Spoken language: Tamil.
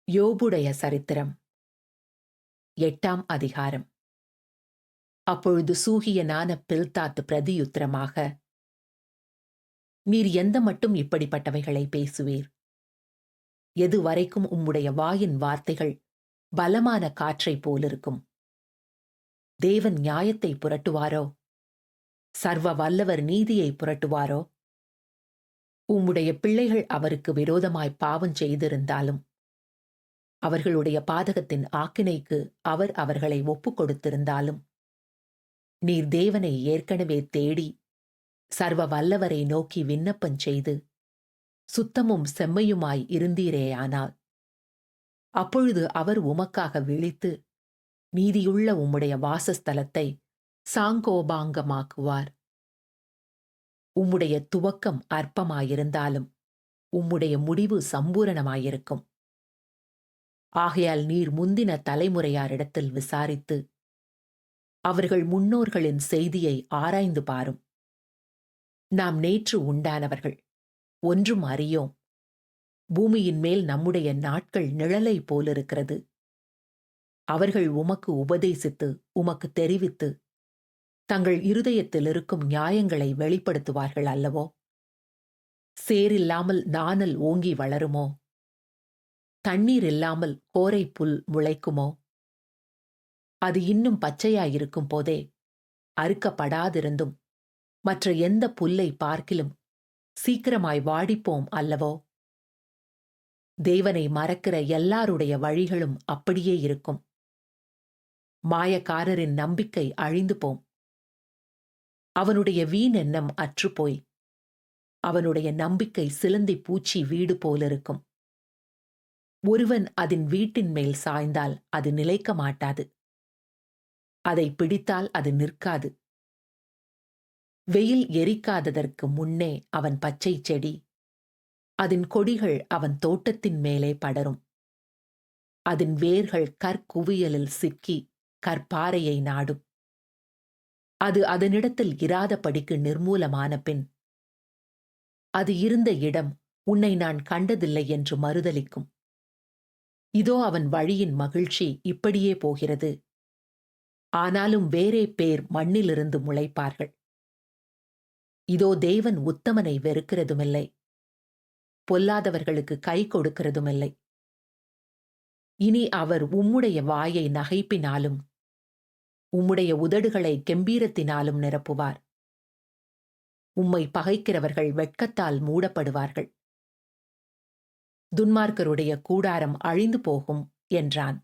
யோபுடைய சரித்திரம் 8ஆம் அதிகாரம். அப்பொழுது சூகியனான பில்தாத் பிரதியுத்தரமாக, நீர் எந்த மட்டும் இப்படிப்பட்டவைகளை பேசுவீர்? எது வரைக்கும் உம்முடைய வாயின் வார்த்தைகள் பலமான காற்றைப் போலிருக்கும்? தேவன் நியாயத்தை புரட்டுவாரோ? சர்வ வல்லவர் நீதியை புரட்டுவாரோ? உம்முடைய பிள்ளைகள் அவருக்கு விரோதமாய் பாவம் செய்திருந்தாலும் அவர்களுடைய பாதகத்தின் ஆக்கினைக்கு அவர் அவர்களை ஒப்புக் கொடுத்திருந்தாலும், நீர் தேவனை ஏற்கனவே தேடி சர்வ வல்லவரை நோக்கி விண்ணப்பம் செய்து சுத்தமும் செம்மையுமாய் இருந்தீரேயானால், அப்பொழுது அவர் உமக்காக விழித்து நீதியுள்ள உம்முடைய வாசஸ்தலத்தை சாங்கோபாங்கமாக்குவார். உம்முடைய துவக்கம் அற்பமாயிருந்தாலும் உம்முடைய முடிவு சம்பூரணமாயிருக்கும். ஆகையால் நீர் முந்தின தலைமுறையாரிடத்தில் விசாரித்து அவர்கள் முன்னோர்களின் செய்தியை ஆராய்ந்து பாரும். நாம் நேற்று உண்டானவர்கள், ஒன்றும் அறியோம். பூமியின் மேல் நம்முடைய நாட்கள் நிழலை போலிருக்கிறது. அவர்கள் உமக்கு உபதேசித்து உமக்கு தெரிவித்து தங்கள் இருதயத்தில் இருக்கும் நியாயங்களை வெளிப்படுத்துவார்கள் அல்லவோ? சேரில்லாமல் நாணல் ஓங்கி வளருமோ? தண்ணீர் இல்லாமல் கோரை புல் முளைக்குமோ? அது இன்னும் பச்சையாயிருக்கும் போதே அறுக்கப்படாதிருந்தும் மற்ற எந்த புல்லை பார்க்கிலும் சீக்கிரமாய் வாடிப்போம் அல்லவோ? தேவனை மறக்கிற எல்லாருடைய வழிகளும் அப்படியே இருக்கும். மாயக்காரரின் நம்பிக்கை அழிந்து போம். அவனுடைய வீணெண்ணம் அற்றுப்போய் அவனுடைய நம்பிக்கை சிலந்தி பூச்சி வீடு போலிருக்கும். ஒருவன் அதன் வீட்டின் மேல் சாய்ந்தால் அது நிலைக்க மாட்டாது. அதை பிடித்தால் அது நிற்காது. வெயில் எரிக்காததற்கு முன்னே அவன் பச்சை செடி, அதன் கொடிகள் அவன் தோட்டத்தின் மேலே படரும். அதன் வேர்கள் கற்குவியலில் சிக்கி கற்பாறையை நாடும். அது அதனிடத்தில் இராதபடிக்கு நிர்மூலமான பின் அது இருந்த இடம் உன்னை நான் கண்டதில்லை என்று மறுதலிக்கும். இதோ அவன் வழியின் மகிழ்ச்சி இப்படியே போகிறது. ஆனாலும் வேறே பேர் மண்ணிலிருந்து முளைப்பார்கள். இதோ தேவன் உத்தமனை வெறுக்கிறதுமில்லை, பொல்லாதவர்களுக்கு கை கொடுக்கிறதுமில்லை. இனி அவர் உம்முடைய வாயை நகைப்பினாலும் உம்முடைய உதடுகளை கெம்பீரத்தினாலும் நிரப்புவார். உம்மை பகைக்கிறவர்கள் வெட்கத்தால் மூடப்படுவார்கள். துன்மார்க்கருடைய கூடாரம் அழிந்து போகும் என்றான்.